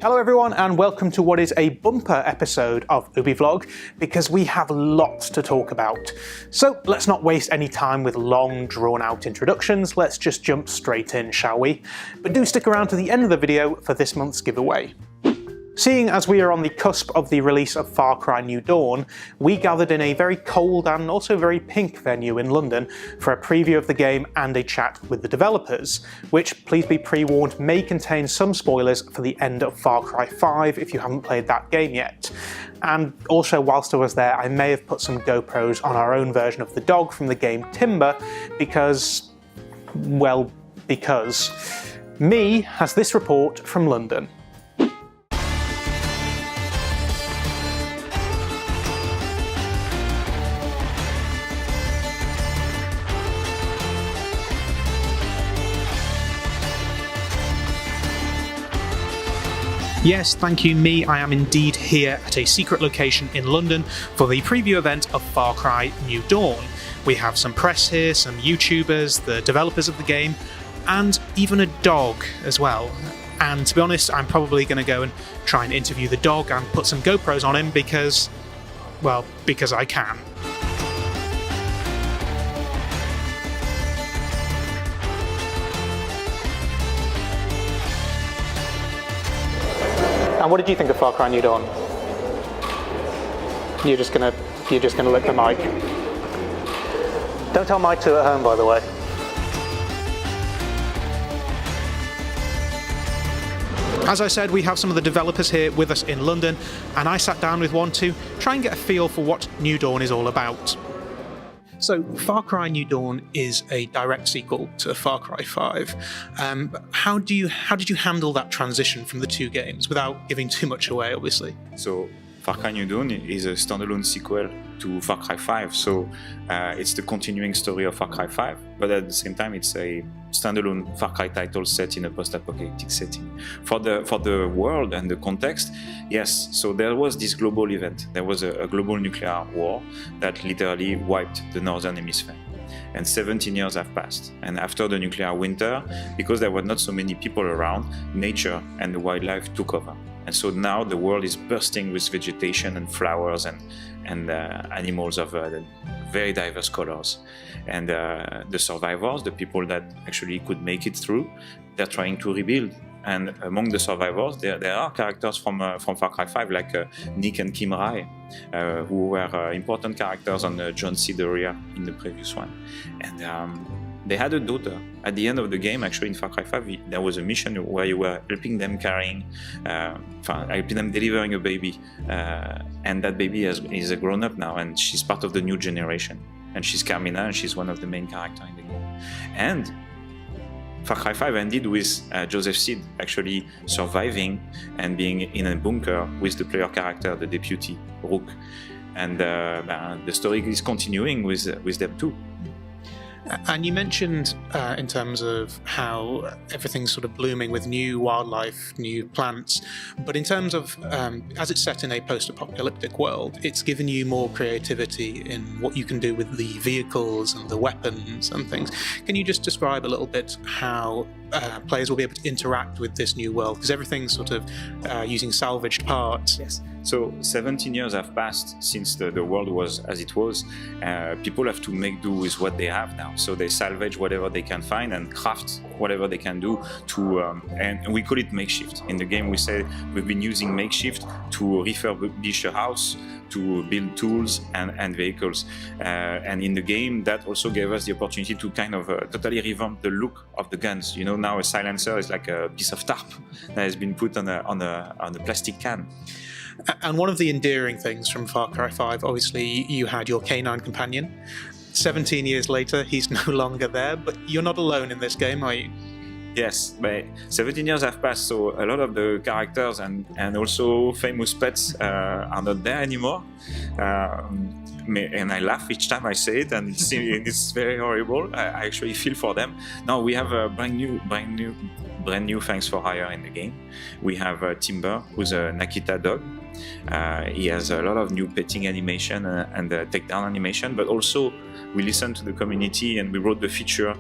Hello everyone and welcome to what is a bumper episode of Ubi-Vlog because we have lots to talk about. So let's not waste any time with long drawn out introductions, let's just jump straight in, shall we? But do stick around to the end of the video for this month's giveaway. Seeing as we are on the cusp of the release of Far Cry New Dawn, we gathered in a very cold and also very pink venue in London for a preview of the game and a chat with the developers, which, please be pre-warned, may contain some spoilers for the end of Far Cry 5 if you haven't played that game yet. And also, whilst I was there, I may have put some GoPros on our own version of the dog from the game Timber because, well, because. Me has this report from London. Yes, thank you, me. I am indeed here at a secret location in London for the preview event of Far Cry New Dawn. We have some press here, some YouTubers, the developers of the game, and even a dog as well. And to be honest, I'm probably going to go and try and interview the dog and put some GoPros on him because, well, because I can. And what did you think of Far Cry New Dawn? You're just gonna lick the mic. Don't tell Mike to at home, by the way. As I said, we have some of the developers here with us in London, and I sat down with one to try and get a feel for what New Dawn is all about. So, Far Cry New Dawn is a direct sequel to Far Cry 5. How did you handle that transition from the two games without giving too much away, obviously? So, Far Cry New Dawn is a standalone sequel to Far Cry 5, so it's the continuing story of Far Cry 5, but at the same time it's a standalone Far Cry title set in a post-apocalyptic setting. For the world and the context, yes, so there was this global event. There was a global nuclear war that literally wiped the Northern Hemisphere. And 17 years have passed. And after the nuclear winter, because there were not so many people around, nature and the wildlife took over. And so now the world is bursting with vegetation and flowers and animals of very diverse colors. And the survivors, the people that actually could make it through, they're trying to rebuild. And among the survivors, there are characters from Far Cry 5, like Nick and Kim Rai, who were important characters on John C. Doria in the previous one. And they had a daughter. At the end of the game, actually, in Far Cry 5, there was a mission where you were helping them helping them delivering a baby. And that baby is a grown-up now, and she's part of the new generation. And she's Carmina, and she's one of the main characters in the game. And Far Cry 5 ended with Joseph Seed actually surviving and being in a bunker with the player character, the deputy, Rook. And the story is continuing with them too. And you mentioned in terms of how everything's sort of blooming with new wildlife, new plants, but in terms of, as it's set in a post-apocalyptic world, it's given you more creativity in what you can do with the vehicles and the weapons and things. Can you just describe a little bit how players will be able to interact with this new world? Because everything's sort of using salvaged parts. Yes. So 17 years have passed since the world was as it was. People have to make do with what they have now. So they salvage whatever they can find and craft whatever they can do to, and we call it makeshift. In the game we say we've been using makeshift to refurbish a house, to build tools and vehicles. And in the game that also gave us the opportunity to kind of totally revamp the look of the guns. You know, now a silencer is like a piece of tarp that has been put on a plastic can. And one of the endearing things from Far Cry 5, obviously you had your canine companion. 17 years later, he's no longer there, but you're not alone in this game, are you? Yes, but 17 years have passed, so a lot of the characters and also famous pets are not there anymore. and I laugh each time I say it, and it's very horrible. I actually feel for them. Now we have a brand new Thanks for Hire in the game. We have Timber, who's an Akita dog. He has a lot of new petting animation and takedown animation, but also we listened to the community and we wrote the feature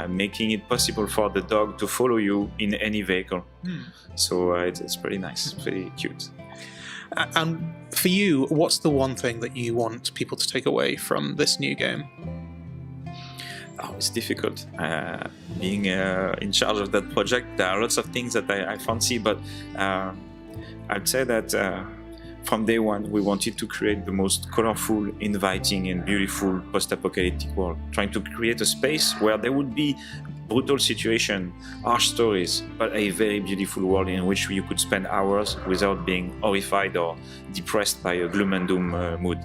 making it possible for the dog to follow you in any vehicle. So it's pretty nice, pretty cute. And for you, what's the one thing that you want people to take away from this new game? Oh, it's difficult. Being in charge of that project, there are lots of things that I fancy, but I'd say that from day one, we wanted to create the most colorful, inviting, and beautiful post-apocalyptic world, trying to create a space where there would be brutal situation, harsh stories, but a very beautiful world in which you could spend hours without being horrified or depressed by a gloom and doom mood.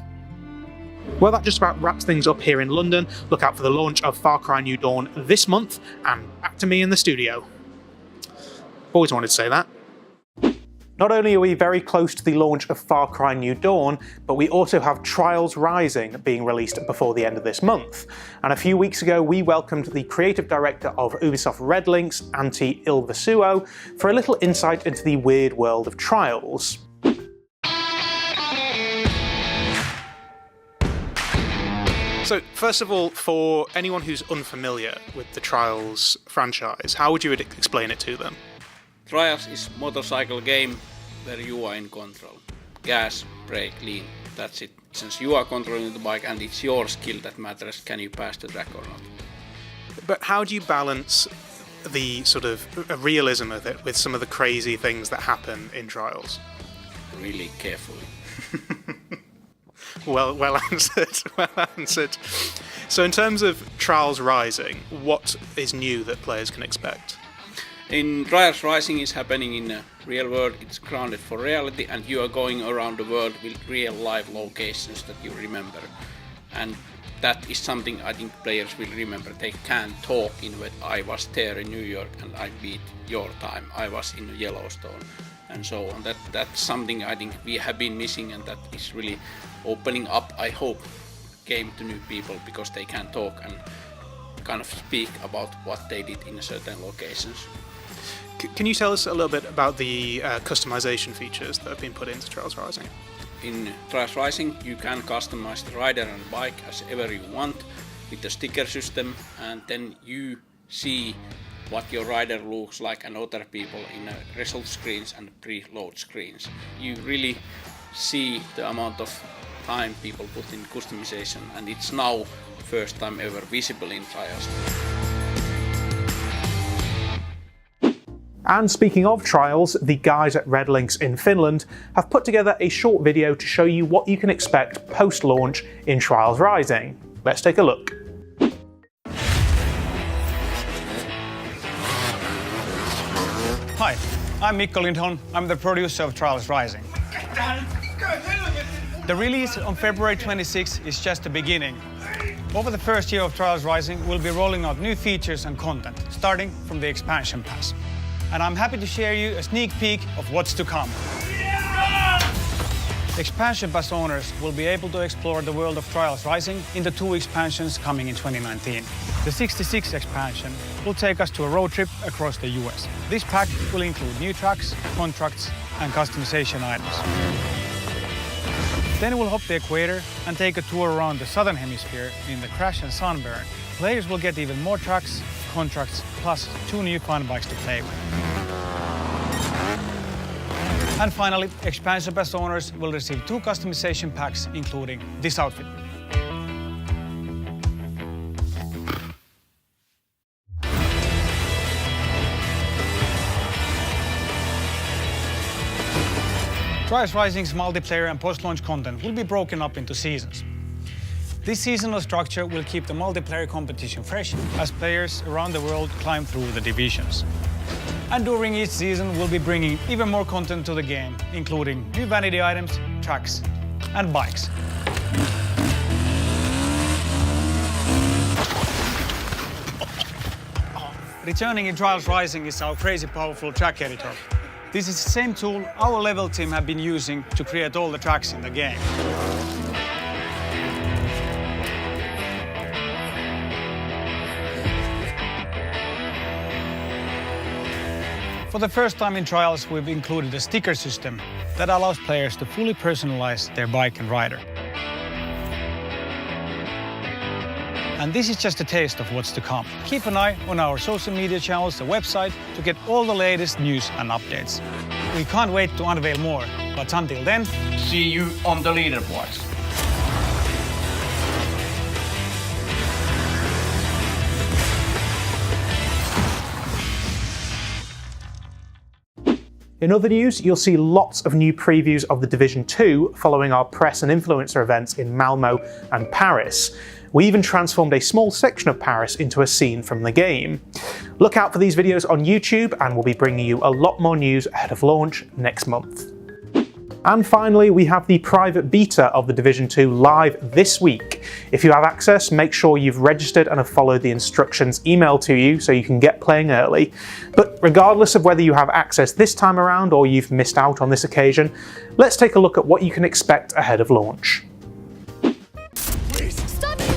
Well, that just about wraps things up here in London. Look out for the launch of Far Cry New Dawn this month, and back to me in the studio. Always wanted to say that. Not only are we very close to the launch of Far Cry New Dawn, but we also have Trials Rising being released before the end of this month. And a few weeks ago, we welcomed the creative director of Ubisoft Red Links, Antti Ilvasuo, for a little insight into the weird world of Trials. So, first of all, for anyone who's unfamiliar with the Trials franchise, how would you explain it to them? Trials is motorcycle game where you are in control. Gas, brake, lean, that's it. Since you are controlling the bike and it's your skill that matters, can you pass the track or not? But how do you balance the sort of realism of it with some of the crazy things that happen in Trials? Really carefully. Well answered, well answered. So in terms of Trials Rising, what is new that players can expect? In Trials Rising is happening in a real world, it's grounded for reality, and you are going around the world with real live locations that you remember. And that is something I think players will remember. They can't talk in what I was there in New York and I beat your time, I was in Yellowstone, and so on. That's something I think we have been missing, and that is really opening up, I hope, game to new people, because they can talk and kind of speak about what they did in certain locations. Can you tell us a little bit about the customization features that have been put into Trials Rising? In Trials Rising, you can customize the rider and bike as ever you want with the sticker system, and then you see what your rider looks like and other people in result screens and preload screens. You really see the amount of time people put in customization, and it's now first time ever visible in Trials. And speaking of Trials, the guys at Red Links in Finland have put together a short video to show you what you can expect post-launch in Trials Rising. Let's take a look. Hi, I'm Mikko Lindholm. I'm the producer of Trials Rising. The release on February 26 is just the beginning. Over the first year of Trials Rising, we'll be rolling out new features and content, starting from the expansion pass. And I'm happy to share you a sneak peek of what's to come. Expansion Pass owners will be able to explore the world of Trials Rising in the 2 expansions coming in 2019. The 66 expansion will take us to a road trip across the US. This pack will include new tracks, contracts, and customization items. Then we'll hop the equator and take a tour around the southern hemisphere in the Crash and Sunburn. Players will get even more tracks, contracts, plus 2 new fun bikes to play with. And finally, Expansion Pass owners will receive 2 customization packs, including this outfit. Trials Rising's multiplayer and post-launch content will be broken up into seasons. This seasonal structure will keep the multiplayer competition fresh as players around the world climb through the divisions. And during each season, we'll be bringing even more content to the game, including new vanity items, tracks, and bikes. Returning in Trials Rising is our crazy powerful track editor. This is the same tool our level team have been using to create all the tracks in the game. For the first time in Trials, we've included a sticker system that allows players to fully personalize their bike and rider. And this is just a taste of what's to come. Keep an eye on our social media channels, the website, to get all the latest news and updates. We can't wait to unveil more, but until then, See you on the leaderboards. In other news, you'll see lots of new previews of The Division 2 following our press and influencer events in Malmo and Paris. We even transformed a small section of Paris into a scene from the game. Look out for these videos on YouTube, and we'll be bringing you a lot more news ahead of launch next month. And finally, we have the private beta of The Division 2 live this week. If you have access, make sure you've registered and have followed the instructions emailed to you so you can get playing early. But regardless of whether you have access this time around or you've missed out on this occasion, let's take a look at what you can expect ahead of launch. Please, stop it!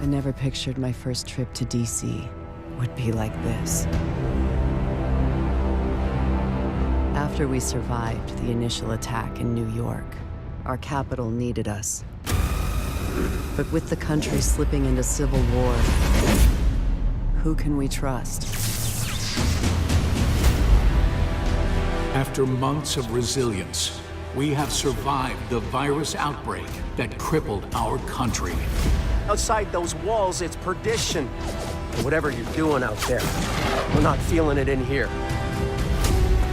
I never pictured my first trip to DC would be like this. After we survived the initial attack in New York, our capital needed us. But with the country slipping into civil war, who can we trust? After months of resilience, we have survived the virus outbreak that crippled our country. Outside those walls, it's perdition. And whatever you're doing out there, we're not feeling it in here.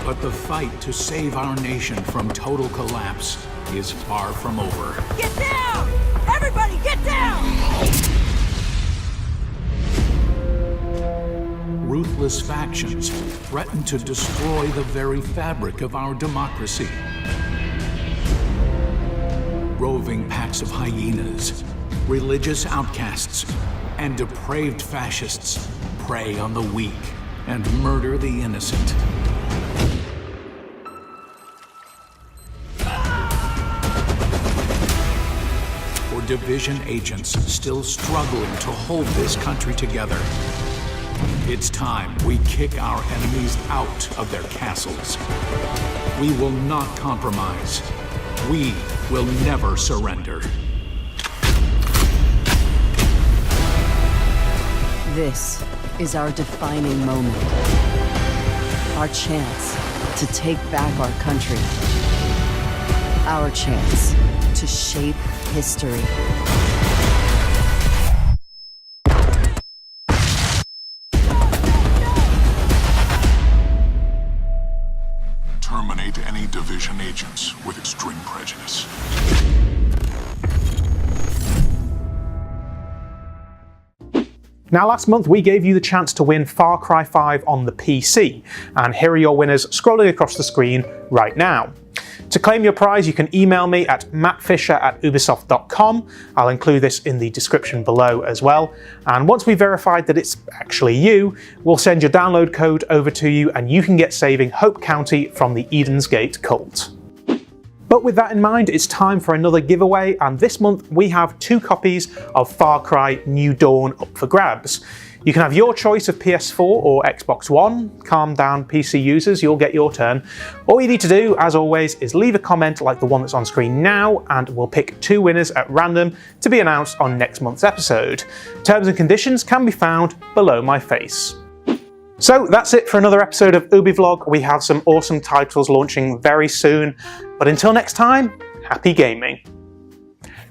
But the fight to save our nation from total collapse is far from over. Get down! Everybody, get down! Ruthless factions threaten to destroy the very fabric of our democracy. Roving packs of hyenas, religious outcasts, and depraved fascists prey on the weak and murder the innocent. For Division agents still struggling to hold this country together, it's time we kick our enemies out of their castles. We will not compromise. We will never surrender. This is our defining moment. Our chance to take back our country. Our chance to shape history. Terminate any Division agents with extreme prejudice. Now, last month we gave you the chance to win Far Cry 5 on the PC, and here are your winners scrolling across the screen right now. To claim your prize, you can email me at mattfisher@ubisoft.com. I'll include this in the description below as well. And once we've verified that it's actually you, we'll send your download code over to you and you can get saving Hope County from the Eden's Gate cult. But with that in mind, it's time for another giveaway, and this month we have 2 copies of Far Cry New Dawn up for grabs. You can have your choice of PS4 or Xbox One. Calm down, PC users, you'll get your turn. All you need to do, as always, is leave a comment like the one that's on screen now, and we'll pick 2 winners at random to be announced on next month's episode. Terms and conditions can be found below my face. So that's it for another episode of UbiVlog. We have some awesome titles launching very soon, but until next time, happy gaming.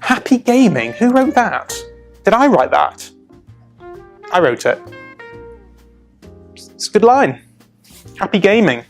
Happy gaming? Who wrote that? Did I write that? I wrote it. It's a good line. Happy gaming.